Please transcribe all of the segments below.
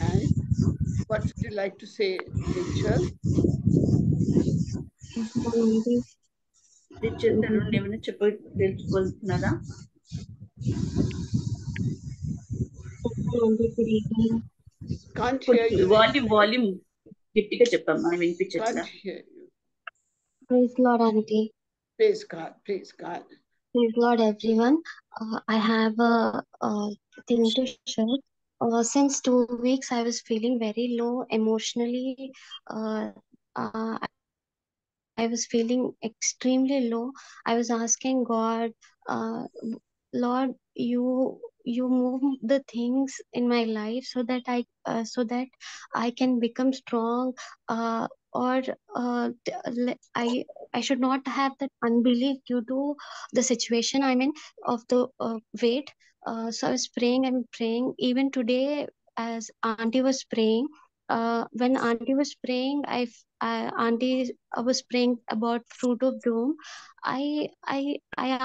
hand. What would you like to say, Rachel? రిచల్ Tarun ఏమైనా తెలుసుకోవాలనుకున్నారా? Can't hear you. Volume గట్టిగా చెప్పమ్మా, వినిపించట్లా. Can't hear you. Praise Lord, Auntie. Praise God. Praise God. Praise Lord, everyone. I have a thing to share. Since 2 weeks, I was feeling very low emotionally. I was feeling extremely low. I was asking God, Lord, you move the things in my life so that I can become strong, or I should not have that unbelief due to the situation I'm in of the weight. So I was praying and praying. Even today, as Auntie was praying, when Auntie was praying, Auntie was praying about fruit of doom. I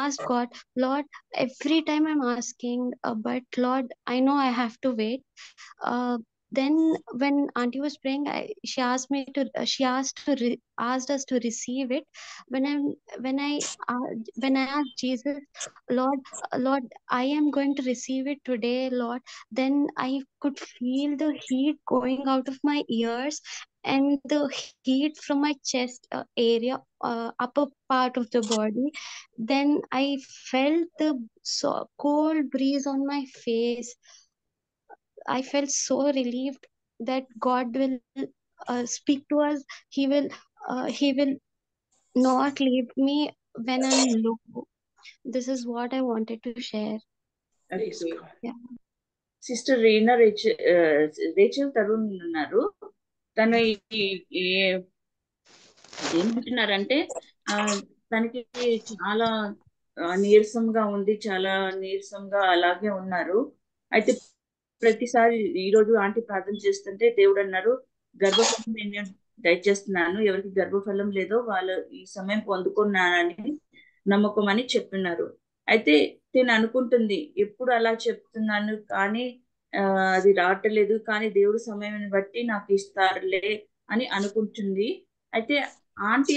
asked God, Lord, every time I'm asking, but Lord, I know I have to wait. Then when Auntie was praying, she asked me to she asked to asked us to receive it. when i'm when I when I asked Jesus, Lord, Lord, I am going to receive it today, Lord. Then I could feel the heat going out of my ears and the heat from my chest area, upper part of the body. Then I felt the cold breeze on my face. I felt so relieved that God will speak to us. He will not leave me when I'm low. This is what I wanted to share. Praise Okay. God. Yeah. Sister Reena Rachel Tarun ఉన్నారు. తను ఏమంటున్నారంటే తనకి చాలా నీరసంగా ఉంది, చాలా నీరసంగా అలాగే ఉన్నారు. అయితే ప్రతిసారి ఈరోజు ఆంటీ ప్రార్థన చేస్తుంటే దేవుడు అన్నారు, గర్భఫలం నేను దయచేస్తున్నాను, ఎవరికి గర్భఫలం లేదో వాళ్ళు ఈ సమయం పొందుకున్నానని నమ్మకం అని చెప్తున్నారు. అయితే నేను అనుకుంటుంది, ఎప్పుడు అలా చెప్తున్నాను కానీ అది రావట్లేదు, కానీ దేవుడు సమయం బట్టి నాకు ఇస్తారులే అని అనుకుంటుంది. అయితే ఆంటీ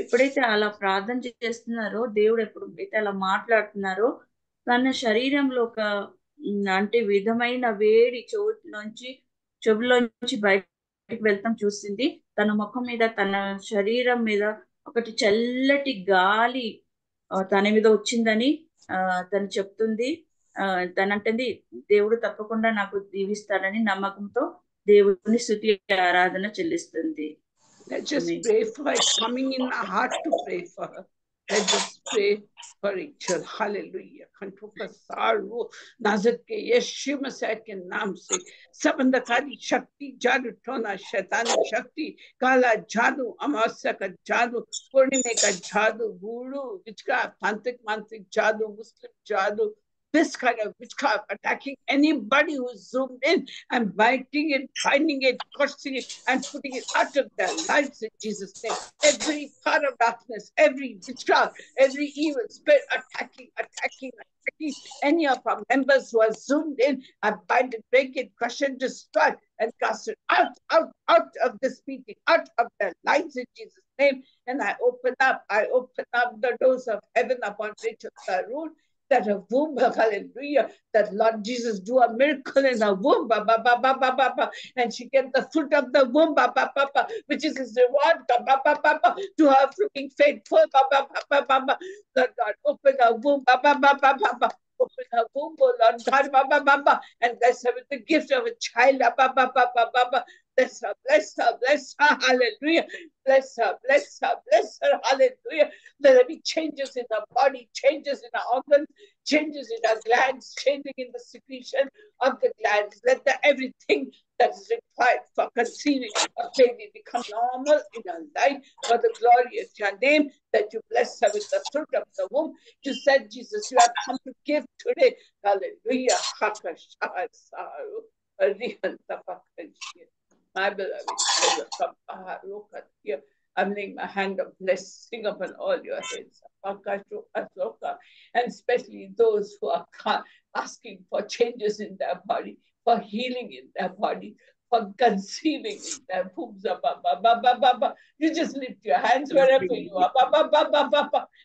ఎప్పుడైతే అలా ప్రార్థన చేస్తున్నారో, దేవుడు ఎప్పుడైతే అలా మాట్లాడుతున్నారో, తన శరీరంలో ఒక అంటే విధమైన వేడి చెవులోంచి బయటకు వెళ్తాం చూసింది. తన ముఖం మీద, తన శరీరం మీద ఒకటి చల్లటి గాలి తన మీద వచ్చిందని తను చెప్తుంది. తనంటుంది, దేవుడు తప్పకుండా నాకు దీవిస్తారని నమ్మకంతో దేవుని స్తుతి ఆరాధన చెల్లిస్తుంది. Let's just pray for it. Coming in my heart to pray for her. Let's just pray for Rachel. Hallelujah. कंठों का सार वो नाजर के यीशु मसीह के नाम से सब अंधकारी शक्ति, जादू टोना, शैतानी शक्ति, काला जादू, अमावस्या का जादू, पूर्णिमा का जादू, वूडू, विचका, तांत्रिक मानसिक जादू, मुस्लिम जादू, this kind of witchcraft attacking anybody who's zoomed in and biting it, binding it, cursing it, and putting it out of their lives in Jesus' name. Every part of darkness, every witchcraft, every evil spirit attacking any of our members who are zoomed in, I bind it, break it, crush it, destroy, and cast it out of this meeting, out of their lives in Jesus' name. And I open up the doors of heaven upon Rachel Sarun, that her womb, hallelujah, that Lord Jesus do a miracle in her womb, and she get the fruit of the womb, which is his reward, to her being faithful, Lord God, open her womb, open her womb, oh Lord God, and bless her with the gift of a child, bless her, hallelujah, bless her, hallelujah. Let there be changes in her body, changes in her organs, changes in her glands, changing in the secretion of the glands. Let everything that is required for conceiving a baby become normal in her life for the glory of your name, that you bless her with the fruit of the womb. You said, Jesus, you have come to give today. Hallelujah. My beloved, I'm laying my hand of blessing upon all your heads, and especially those who are asking for changes in their body. for healing in their body, for conceiving in their wombs. You just lift your hands wherever you are.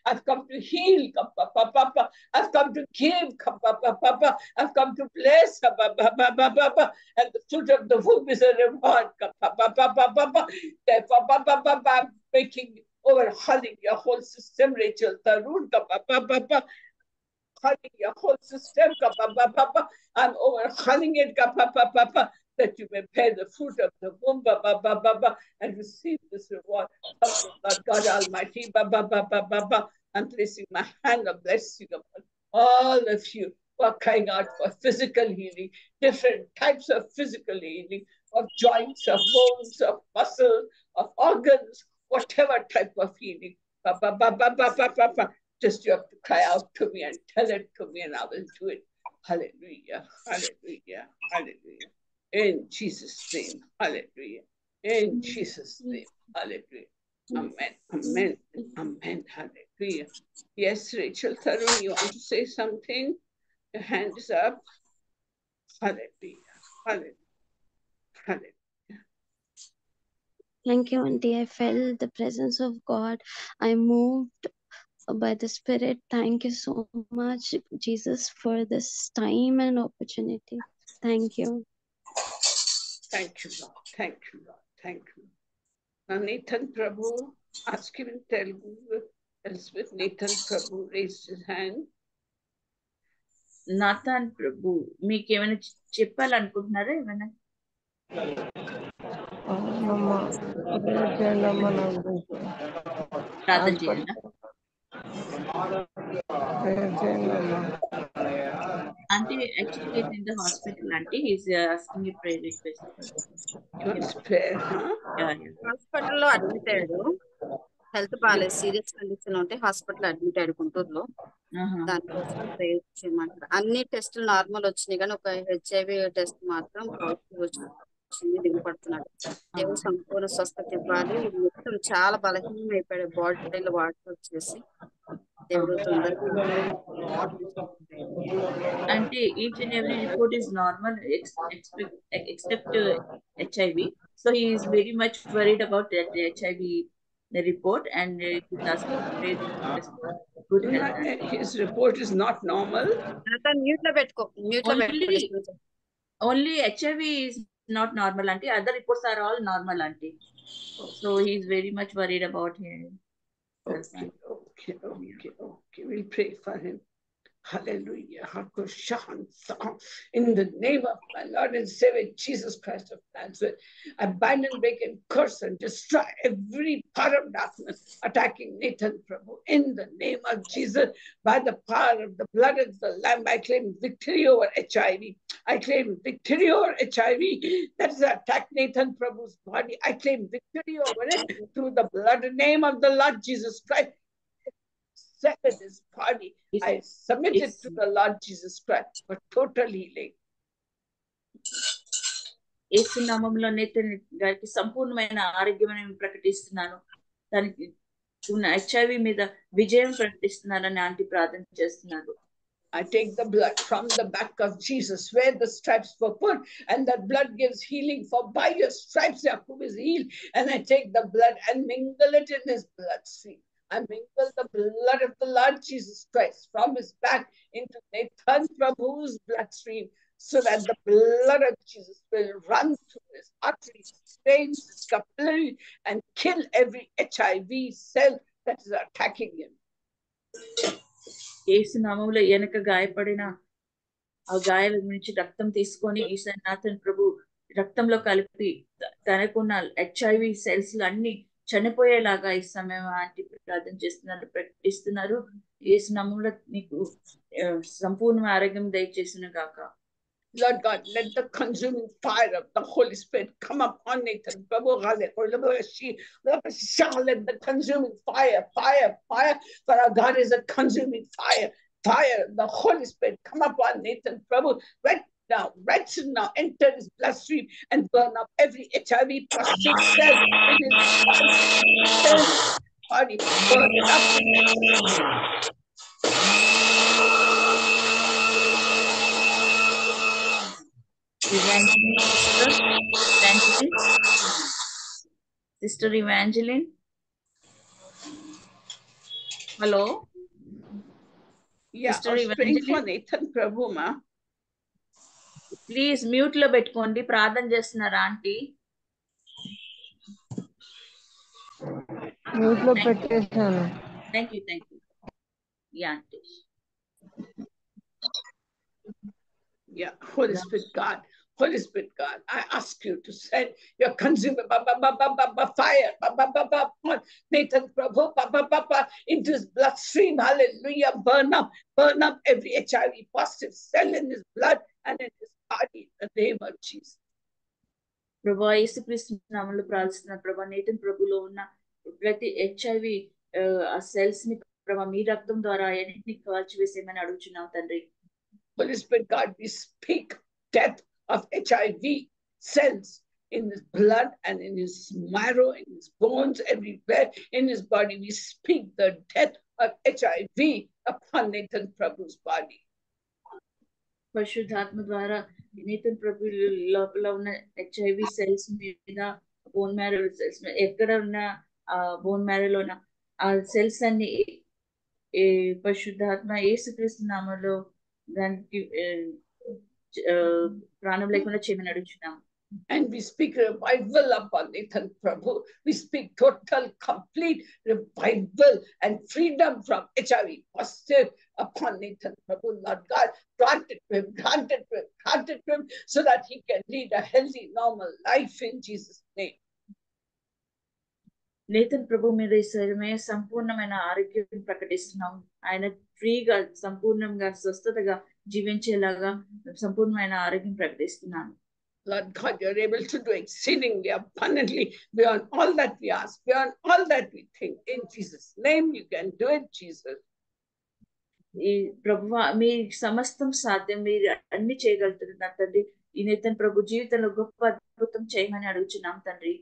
I've come to heal. I've come to give. I've come to bless. And the fruit of the womb is a reward. I'm making overhauling your whole system, Rachel. Your whole system, I'm overhauling it, that you may bear the fruit of the womb, and receive this reward from the Lord God Almighty. I'm placing my hand of blessing upon all of you who are crying out for physical healing, different types of physical healing, of joints, of bones, of muscles, of organs, whatever type of healing. Just you have to cry out to me and tell it to me, and I will do it. Hallelujah, hallelujah, hallelujah. In Jesus' name, hallelujah. In Jesus' name, hallelujah. Amen, amen, amen, hallelujah. Yes, Rachel Tharun, you want to say something? Your hand is up. Hallelujah, hallelujah, hallelujah. Thank you, Auntie. I felt the presence of God. I moved by the Spirit. Thank you so much, Jesus, for this time and opportunity. Thank you. Thank you, Lord. Thank you, Lord. Thank you. Now, Nathan Prabhu, ask him in Telugu. Elizabeth, Nathan Prabhu raised his hand. Nathan Prabhu మీకు ఏమైనా చెప్పాలనుకుంటున్నారా? ఏమైనా ప్రార్థన చేయాలా? Auntie, actually he's in the hospital. Auntie, he's asking a prayer request. హాస్పిటల్లో admit అయ్యాడు. Health బాగాలేదు, serious condition ఉంటే hospital admit అయ్యాడు గుంటూరులో. దానికోసం ప్రేయర్ చేయమంటారు. అన్ని టెస్టులు నార్మల్ వచ్చినాయి, కానీ ఒక హెచ్ఐవి టెస్ట్ మాత్రం పాజిటివ్ వచ్చింది. దిగుపడుతున్నాడు. దేవుడు సంపూర్ణ స్వస్థత ఇవ్వాలి. మొత్తం చాలా బలహీనం అయిపోయాడు, బాడీలో వాటర్ వచ్చేసి. దేవుడు తొందరగా అంటే each and every report is normal except HIV. So he is very much worried about that HIV report, and he's asking to pray for good health. His report is not normal. Only HIV is not normal, auntie. Other reports are all normal, auntie. So he's very much worried about him. Okay. We'll pray for him. Hallelujah. In the name of my Lord and Savior Jesus Christ of Nazareth, I bind and break and curse and destroy every power of darkness attacking Nathan Prabhu. In the name of Jesus, by the power of the blood of the Lamb, I claim victory over HIV. I claim victory over HIV. That is attack Nathan Prabhu's body. I claim victory over it through the blood name of the Lord Jesus Christ. Sever his body. I submit it to the Lord Jesus Christ for total healing. యేసు నామములో Nathan గారికి సంపూర్ణమైన ఆరోగ్యం నేను ప్రకటిస్తున్నాను. దానికి ఉన్న HIV మీద విజయం ప్రకటిస్తున్నానని aunty ప్రార్థన చేస్తున్నారు. I take the blood from the back of Jesus where the stripes were put, and that blood gives healing, for by your stripes Jacob is healed. And I take the blood and mingle it in his bloodstream. I mingle the blood of the Lord Jesus Christ from his back into Nathan Prabhu's bloodstream, so that the blood of Jesus will run through his arteries, veins, his capillary, and kill every HIV cell that is attacking him. యేసు నామములో వెనక గాయపడిన ఆ గాయాల నుంచి రక్తం తీసుకొని ఈశ్వరనాథన్ ప్రభు రక్తంలో కలిపి తనకున్న HIV సెల్స్ అన్ని చనిపోయేలాగా ఈ సమయం ఆంటీ ప్రార్థన చేస్తున్నారు, ప్రకటిస్తున్నారు. యేసు నామములో నీకు సంపూర్ణ ఆరోగ్యం దయచేసిన గాక. Lord God, let the consuming fire of the Holy Spirit come upon Nathan Prabhu. Let the consuming fire, for our God is a consuming fire. The Holy Spirit come upon Nathan Prabhu right now, enter his bloodstream and burn up every HIV prostate cell in his body. Burn it up. Sister Evangeline. Hello. Yeah, Sister I was praying for Evangeline. Nathan Prabhu, ma. Please mute లో పెట్టుకోండి. ప్రార్థన చేస్తున్నారు aunty. Mute లో పెట్టేసాను. Thank you. Yeah aunty. Yeah, Holy Spirit God, I ask you to send your consuming fire, Nathan Prabhu, into his bloodstream. Hallelujah. Burn up every HIV positive cell in his blood and in his body in the name of Jesus. ప్రభా యేసుక్రీస్తు నామములో ప్రార్థిస్తున్న ప్రభా Nathan ప్రభులో ఉన్న ప్రతి HIV ఆ cells ని ప్రభా మీ రక్తం ద్వారా అన్నిటిని కాల్చివేసేయమని అడుగుచున్నాం తండ్రి. Holy Spirit God, we speak death of HIV cells in his blood and in his marrow, in his bones, everywhere in his body. We speak the death of HIV upon Nathan Prabhu's body. పరిశుద్ధాత్మ ద్వారా Nathan ప్రభు లోపల ఉన్న HIV cells మీద, bone marrow cells మీద, ఎక్కడ ఉన్న bone మ్యారోలో ఉన్న ఆ సెల్స్ అన్ని పరిశుద్ధాత్మ యేసుక్రీస్తు నామములో దానికి ప్రాణం లేకుండా చేయమని అడుగుచున్నాం. And we speak revival upon Nathan Prabhu. We speak total, complete revival and freedom from HIV positive upon Nathan Prabhu. Lord God, grant it to him so that he can lead a healthy, normal life in Jesus' name. Nathan Prabhu మీద ఈ శరీరమే సంపూర్ణమైన ఆరోగ్యం ప్రకటిస్తున్నాం. ఆయన ఫ్రీగా, సంపూర్ణంగా, స్వస్థతగా జీవించేలాగా సంపూర్ణమైన ఆరోగ్యం ప్రకటిస్తున్నాను. Lord God, you're able to do exceedingly abundantly beyond all that we ask, beyond all that we think. In Jesus' name, you can do it, Jesus. ఈ ప్రభువా, మీ సమస్తం సాధ్యం, మీరు అన్ని చేయగలుగుతున్నారు తండ్రి. ఈ నేతన్ ప్రభు జీవితంలో గొప్ప అద్భుతం చేయమని అడుగుచున్నాం తండ్రి.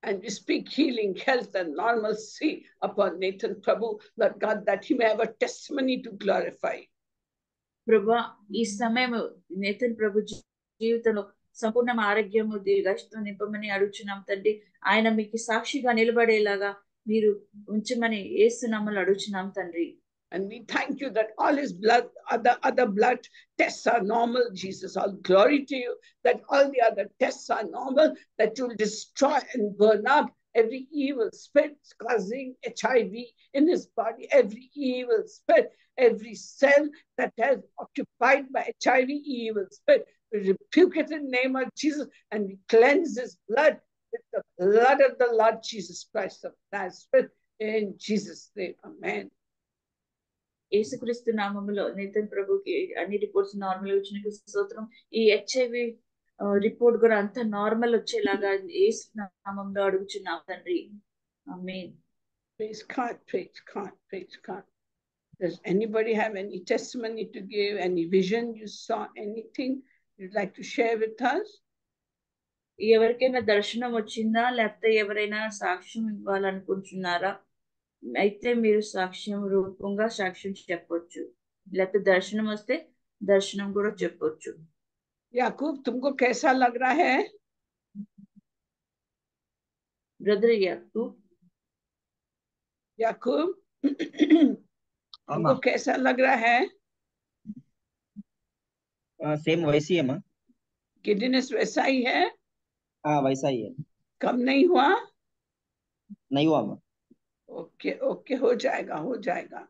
And we speak healing, health, and normalcy upon Nathan Prabhu, Lord God, that he may have a testimony to glorify. ప్రభా, ఈ సమయం నేతన్ ప్రభు జీవితంలో సంపూర్ణ ఆరోగ్యము, దీర్ఘాయుష్తో నింపమని అడుగుచున్నాం తండ్రి. ఆయన మీకు సాక్షిగా నిలబడేలాగా మీరు ఉంచమని యేసు నామములో అడుగుచున్నాం తండ్రి. And we thank you that all his blood, other blood tests are normal, Jesus. All glory to you that all the other tests are normal, that you'll destroy and burn up every evil spirit causing HIV in his body, every evil spirit, every cell that has occupied by HIV evil spirit. We rebuke it in the name of Jesus and we cleanse his blood with the blood of the Lord Jesus Christ of Nazareth. In Jesus' name, amen. యేసుక్రీస్తు నామములో Nathan ప్రభుకి అన్ని reports normal వచ్చిన స్తోత్రం. ఈ HIV report కూడా అంత normal వచ్చేలాగా యేసు నామములో అడుగుచున్నాం తండ్రి. ఆమేన్. Praise God, praise God, praise God. Does anybody have any testimony to give, any vision you saw, anything you'd like to share with us? ఎవరికైనా దర్శనం వచ్చిందా, లేకపోతే ఎవరైనా సాక్ష్యం ఇవ్వాలనుకుంటున్నారా? అయితే మీరు సాక్ష్యం రూపంగా సాక్ష్యం చెప్పొచ్చు, లేకపోతే దర్శనం వస్తే దర్శనం కూడా చెప్పొచ్చు. याकूब, तुमको कैसा लग रहा है? ब्रदर याकूब, तुमको कैसा लग रहा है? सेम वैसी है माँ. गिडीनेस वैसा ही है? हाँ वैसा ही है. कम नहीं हुआ? नहीं हुआ माँ. ओके ओके, हो जाएगा हो जाएगा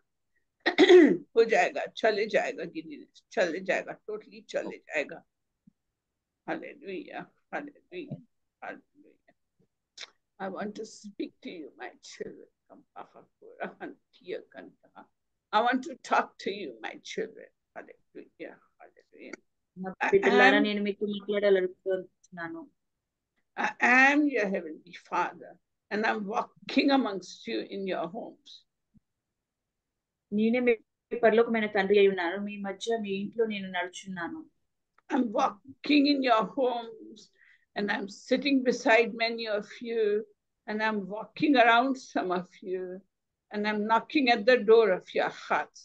हो जाएगा, चले जाएगा, गिडीनेस चले जाएगा, टोटली चले जाएगा. Hallelujah, hallelujah, hallelujah. I want to speak to you, my children. I want to talk to you, my children. Hallelujah, hallelujah. I am your heavenly Father, and I'm walking amongst you in your homes. నేనే మీ పరలోకమైన తండ్రి అయి ఉన్నాను, మీ మధ్య మీ ఇంట్లో నేను నడుచున్నాను. I'm walking in your homes, and I'm sitting beside many of you, and I'm walking around some of you, and I'm knocking at the door of your hearts.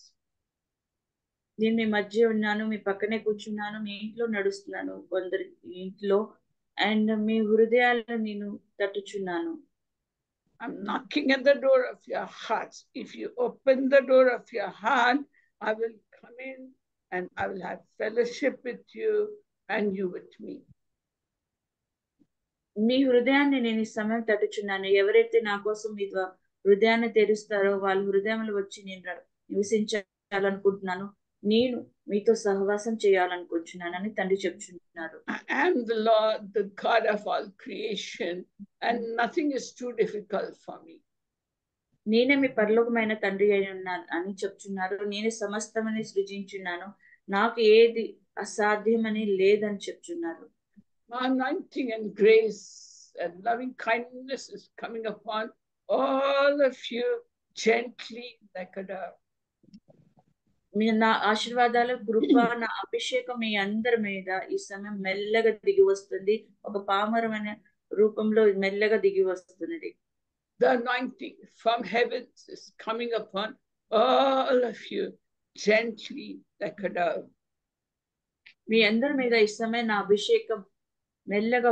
నేను మీ మధ్య ఉన్నాను, మీ పక్కనే కూర్చున్నాను, మీ ఇంట్లో నడుస్తున్నాను కొందరి ఇంట్లో, అండ్ మీ హృదయాలను నేను తట్టుచున్నాను. I'm knocking at the door of your hearts. If you open the door of your heart, I will come in and I will have fellowship with you and you with me. మీ హృదయాన్ని నేను ఈ సమయం తట్టుచున్నాను. ఎవరైతే నా కోసం మీ హృదయాన్ని తెరుస్తారో వాళ్ళ హృదయంలో వచ్చి నేను నివసించాలనుకుంటున్నాను, నేను మీతో సహవాసం చేయాలనుకుంటున్నానని తండ్రి చెప్తున్నారు. I am the Lord, the God of all creation, and nothing is too difficult for me. నేనే మీ పరలోకమైన తండ్రి అయి ఉన్నాను అని చెప్తున్నారు. నేను సమస్తమని సృజించున్నాను, నాకు ఏది అసాధ్యమని లేదని చెప్తున్నారు. My anointing and grace and loving kindness is coming upon all of you gently like a dove. నా ఆశీర్వాదాలు, కృప, నా అభిషేకం మీ అందరి మీద ఈ సమయం మెల్లగా దిగి వస్తుంది. ఒక పామరమైన రూపంలో మెల్లగా దిగి వస్తున్నది. The anointing from heavens is coming upon all of you gently like a dove. మీ అందరి మీద ఈ సమయం నా అభిషేకం మెల్లగా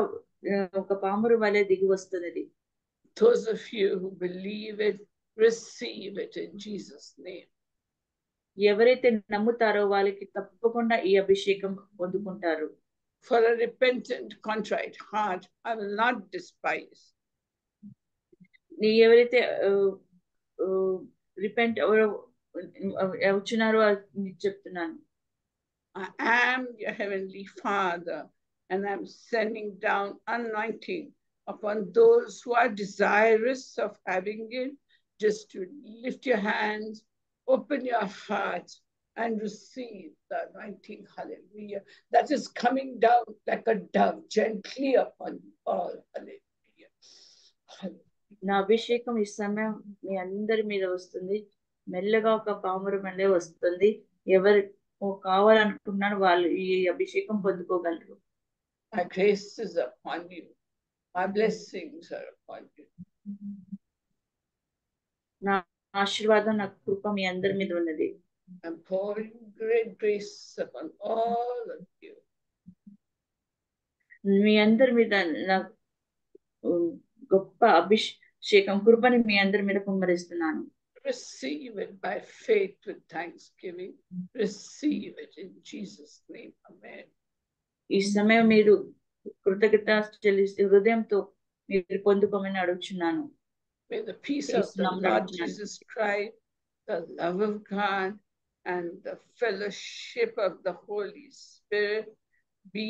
ఒక పామురు వలె దిగి వస్తున్నది. Those of you who believe it, receive it in Jesus' name. ఎవరైతే నమ్ముతారో వాళ్ళకి తప్పకుండా ఈ అభిషేకం పొందుకుంటారు. For a repentant, contrite heart, I will not despise. ఎవరైతే రిపెంట్ వచ్చినారో చెప్తున్నాను. I am your heavenly Father, and I'm sending down anointing upon those who are desirous of having it. Just to lift your hands, open your heart, and receive the anointing. Hallelujah. That is coming down like a dove gently upon you all. Hallelujah. నా అభిషేకం ఈ సమయం మీ అందరి మీద వస్తుంది. మెల్లగా ఒక పామురు మళ్ళీ వస్తుంది. ఎవరు కావాలనుకున్నారో వాళ్ళు ఈ అభిషేకం పొందుకోగలరు. My grace is upon you. My blessings are upon you. నా ఆశీర్వాదం, నా కృప మీ అందరి మీద ఉన్నది. I'm pouring great grace upon all of you. మీ అందరి మీద నా గొప్ప అభిషేకం, కృపని మీ అందరి మీద కుమ్మరిస్తున్నాను. Receive it by faith with thanksgiving. Receive it in Jesus' name. Amen. ఈ సమయం మీరు కృతజ్ఞత చెల్లిస్తే హృదయంతో మీరు పొందుకోమని అడుగుచున్నాను. May the peace of the Lord Jesus Christ, the love of God, and the fellowship of the Holy Spirit be,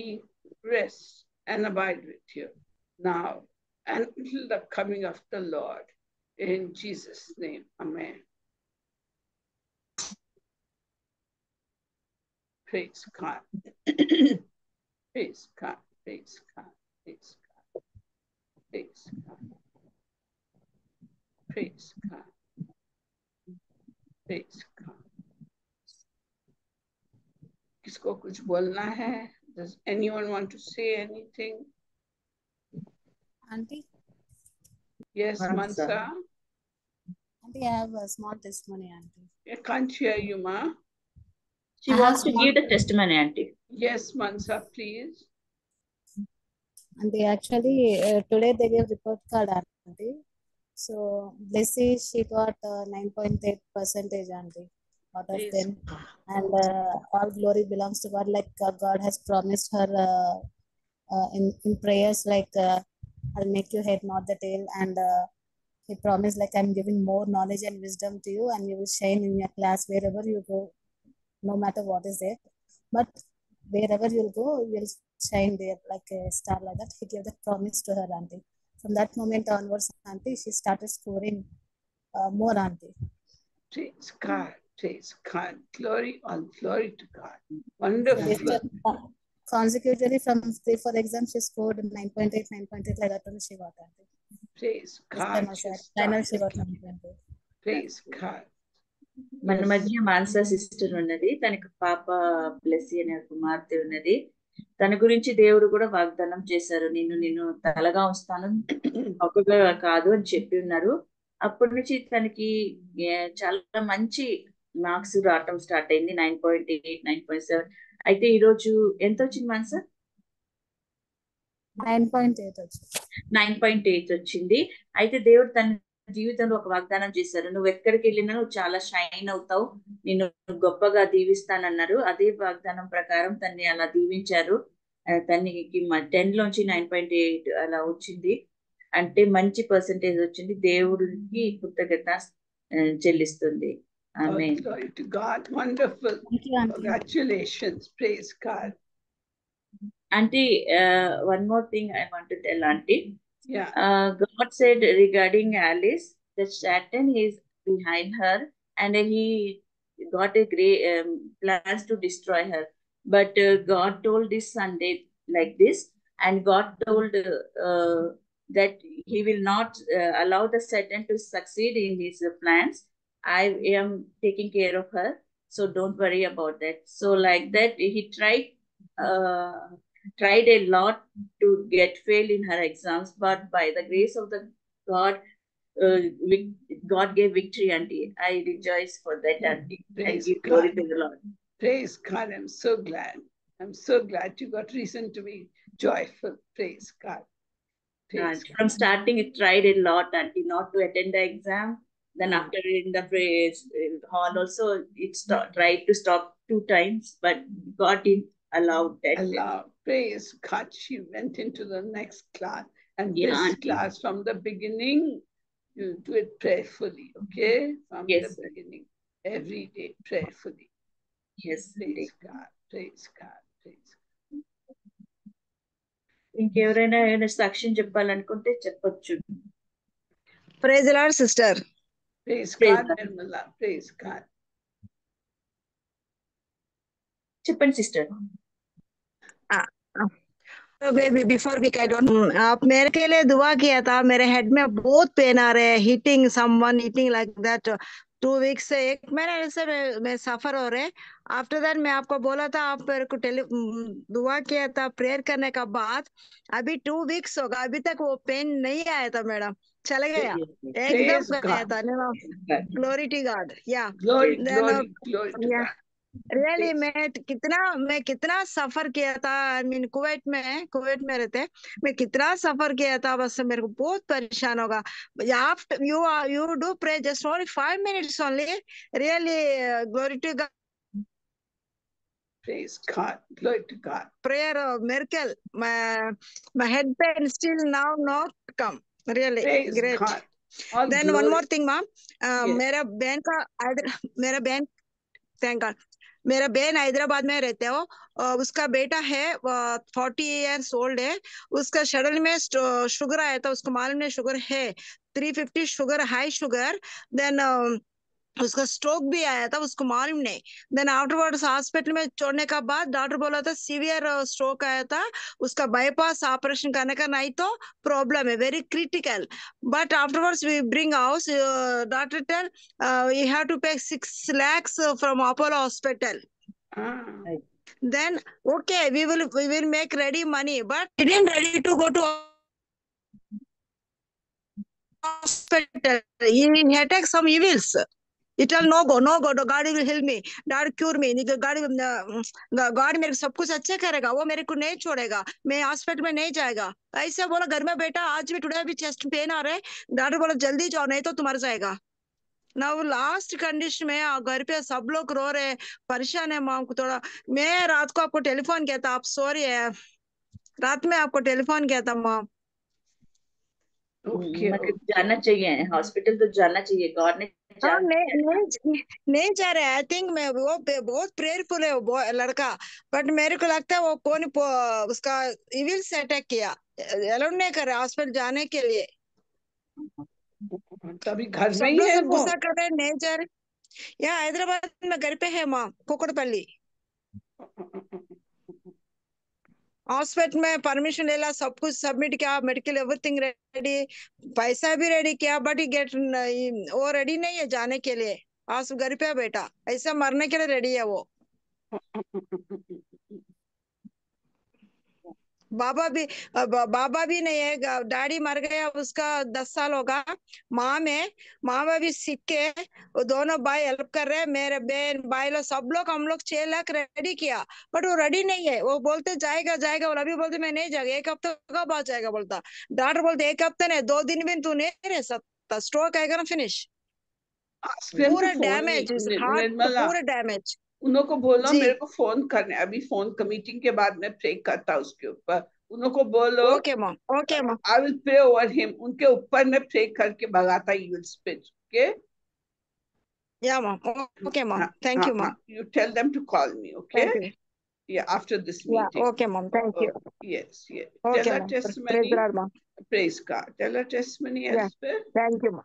rest, and abide with you now and until the coming of the Lord. In Jesus' name, amen. Praise God. Praise God. Praise God. Praise God. Praise God. Praise God. Praise God. किसको कुछ बोलना है? Does anyone want to say anything? Auntie? Yes, Mansa. Auntie, I have a small testimony, Auntie. I can't hear you, Ma. She wants to give the testimony, Auntie. Yes, Mansa, please. Auntie, actually, today they gave report card, Auntie. So, Blessy, she got 9.8%, Auntie, out of 10. And all glory belongs to God. Like God has promised her in prayers, like I'll make you head, not the tail. And he promised, like, I'm giving more knowledge and wisdom to you, and you will shine in your class wherever you go, no matter what is there. But wherever you'll go, you'll shine there like a star, like that. He gave that promise to her, Auntie. From that moment onwards, Auntie, she started scoring more, Auntie. Praise God. Praise God. Glory, all glory to God. Wonderful. Consecutively from 3-4 exams, she scored 9.8, 9.8, like that only she got, Auntie. Praise God. Final she got 9.8. Praise God. మన మధ్య Mansa sister ఉన్నది. తనకు పాప బ్లెస్సీ అనే కుమార్తె ఉన్నది. తన గురించి దేవుడు కూడా వాగ్దానం చేశారు. నిన్ను తలగా వస్తాను, ఒక్కగా కాదు అని చెప్పి ఉన్నారు. అప్పటి నుంచి తనకి చాలా మంచి మార్క్స్ రావటం స్టార్ట్ అయింది. 9.8, 9.7. అయితే ఈ రోజు ఎంత వచ్చింది మన సార్? 9.8 వచ్చింది. 9.8 వచ్చింది. అయితే దేవుడు తన జీవితంలో ఒక వాగ్దానం చేశారు, నువ్వు ఎక్కడికి వెళ్ళినా నువ్వు చాలా షైన్ అవుతావు, నిన్ను గొప్పగా దీవిస్తానన్నారు. అదే వాగ్దానం ప్రకారం తన్ని అలా దీవించారు. తనకి 10 లోంచి 9.8 అలా వచ్చింది. అంటే మంచి పర్సంటేజ్ వచ్చింది. దేవుడికి కృతజ్ఞత చెల్లిస్తుంది. ఆమె Glory to God. Wonderful. Thank you, Auntie. Congratulations. Praise God. Auntie, one more thing I want to tell Auntie. Yeah. God said regarding Alice that Satan is behind her and he got a great plans to destroy her. But God told this Sunday like this, and God told that he will not allow the Satan to succeed in his plans. I am taking care of her, so don't worry about that. So like that, he tried a lot to get fail in her exams, but by the grace of the God, God gave victory, Auntie. I rejoice for that, Auntie. I Praise give glory God. to the Lord. Praise God. I'm so glad. I'm so glad you got reason to be joyful. Praise God. Praise From God. starting, it tried a lot, Auntie, not to attend the exam. Then after in the hall also, it tried to stop 2 times, but God didn't allow that. Allah, praise God. She went into the next class. And Yeah, this Auntie. class from the beginning, you do it prayerfully, okay? From Yes, the sir. beginning, every day, prayerfully. Yes, Praise Auntie. God. Praise God. Praise God. ఇంకెవరైనా ఏమైనా సాక్ష్యం చెప్పాలనుకుంటే చెప్పొచ్చు. Praise the Lord, sister. Praise Praise God, God. Nirmala. Praise God. చెప్పండి sister. Before week I don't, आप मेरे के लिए दुआ किया था, मेरे हेड में बहुत पेन आ रहे हैं, heating someone heating like that 2 weeks से 1 महीने से मैं सफर हो रहे. आफ्टर दैट मैं आपको बोला था, आप मेरे को दुआ किया था प्रेयर करने का बाद. अभी 2 वीक्स होगा, अभी तक वो पेन नहीं आया था मैडम, चले गया एकदम Praise गया God. था. Glory to God. या Glory, then glory, glory to yeah. God. Really Praise मैं कितना सफर किया था. आई मीन कुवैत में रहते, मैं कितना सफर किया था, बस मेरे को बहुत परेशान होगा. After you do pray just only 5 minutes only. Really glory to God. Praise God. Glory to God. Prayer miracle. My head pain still now not come. Really Praise great. God. All Then glory. one more thing, ma'am. Yes. मेरा बहन thank God, मेरा बहन हैदराबाद में रहते हो. उसका बेटा है 40 years ओल्ड है. उसका शेड्यूल में शुगर आया था, उसको मालूम नहीं शुगर है 350 शुगर, हाई शुगर. देन उसका स्ट्रोक भी आया था, उसको मालूम नहीं. देन आफ्टरवर्ड्स हॉस्पिटल में छोड़ने का बाद डॉक्टर बोला था सीवियर स्ट्रोक आया था, उसका बाईपास ऑपरेशन करने का, नहीं तो प्रॉब्लम है very critical. But afterwards we bring house, doctor tell you have to pay 6 lakhs from Apollo Hospital. Then okay, we will make ready money, but we didn't ready to go to hospital. He attack some evils. It will no go. God will heal me, God cure me. God मेरे को सब कुछ अच्छा करेगा, वो मेरे को नहीं छोड़ेगा, मैं हॉस्पिटल में नहीं जाएगा. ऐसे बोला घर में बेटा, आज भी टुडे भी चेस्ट पेन आ रहा है, डॉक्टर बोला जल्दी जाओ नहीं तो तुम्हारा जाएगा. ना वो लास्ट कंडीशन में घर पे सब लोग रो रहे, परेशान है. माँ को थोड़ा, मैं रात को आपको टेलीफोन किया था, आप सॉरी है, रात में आपको टेलीफोन किया था माँ. मतलब जाना चाहिए हॉस्पिटल, तो जाना चाहिए. गॉड ने हाँ, नहीं जा रहे. आई थिंक मैं वो बहुत प्रेयरफुल है वो लड़का, बट मेरे को लगता है वो कौन उसका इविल से अटैक किया, अलाउ नहीं कर रहे हॉस्पिटल जाने के लिए. तभी घर में सब ही लोग है सब वो. गुस्सा कर रहे, नहीं जा रहे. यहाँ हैदराबाद में घर पे है माँ, कुकड़पल्ली. हॉस्पिटल में परमिशन ले ला, सब कुछ सबमिट किया, मेडिकल एवरीथिंग रेडी, पैसा भी रेडी किया, बट गेट वो रेडी नहीं है जाने के लिए. आज घर पे बेटा ऐसा मरने के लिए रेडी है वो. बाबा भी नहीं है, डैडी मर गया, उसका 10 साल होगा। माँ भी सिक है, वो दोनों भाई हेल्प कर रहे हैं, मेरे बहन भाई लोग सब लोग, हम लोग 6 लाख रेडी किया, बट वो रेडी नहीं है। वो बोलते जाएगा जाएगा, और अभी बोलते मैं नहीं जाएगा, 1 हफ्ते का बाद जाएगा बोलता। डॉक्टर बोलते 1 हफ्ते नहीं, 2 दिन भी तू नहीं रह सकता, स्ट्रोक आएगा ना फिनिश। Ask them to पूरा phone damage, me, heart Nirmala. पूरा डैमेज। उनको बोलो जी मेरे को फोन करने, अभी फोन मीटिंग के बाद में प्रे करता उसके ऊपर। उनको बोलो ओके माँ, ओके माँ, I will pray over him, उनके ऊपर में प्रे करके भगाता evil spirit. ओके या माँ, ओके माँ, थैंक यू माँ, you tell them to call me, okay? Thank you, Yeah, after this या meeting. Okay mom, thank you, Yes, yes. Tell okay her mom, praise testimony. Lord माँ, Praise God. Tell her testimony, या Elspeth. Thank you మా.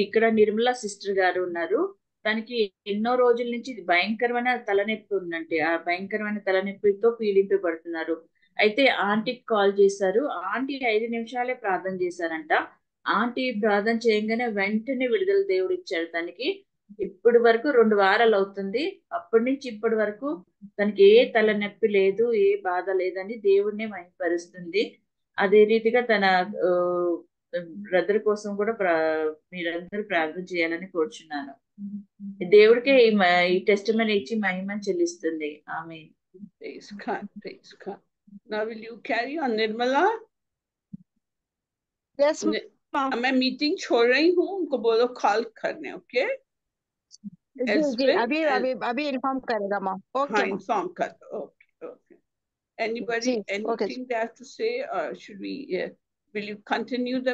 ఇక్కడ Nirmala sister గారు ఉన్నారు. తనకి ఎన్నో రోజుల నుంచి ఇది భయంకరమైన తలనొప్పి ఉందంటే, ఆ భయంకరమైన తలనొప్పితో పీడింపబడుతున్నారు. అయితే ఆంటీకి కాల్ చేశారు. ఆంటీ 5 నిమిషాలే ప్రార్థన చేశారంట. ఆంటీ ప్రార్థన చేయగానే వెంటనే విడుదల దేవుడు ఇచ్చాడు తనకి. ఇప్పటి వరకు 2 వారాలు అవుతుంది. అప్పటి నుంచి ఇప్పటి వరకు తనకి ఏ తలనొప్పి లేదు, ఏ బాధ లేదని దేవుడినే మహిమపరుస్తుంది. అదే రీతిగా తన బ్రదర్ కోసం కూడా మీరందరూ ప్రార్థన చేయాలని కోరుచున్నాను. దేవుడికే ఈ టెస్టిమనీ ఇచ్చి మహిమను చెల్లిస్తుంది. ఆమేన్. Praise God, praise God. Now will you carry on, Nirmala? Yes मैं मीटिंग छोड़ रही हूँ, उनको बोलो कॉल करने, ओके? जी अभी इन्फॉर्म करेगा माँ, ओके हाँ, माँ, इन्फॉर्म कर दो, okay. Anybody, ji, okay. anything they have to say, or should we, will you continue the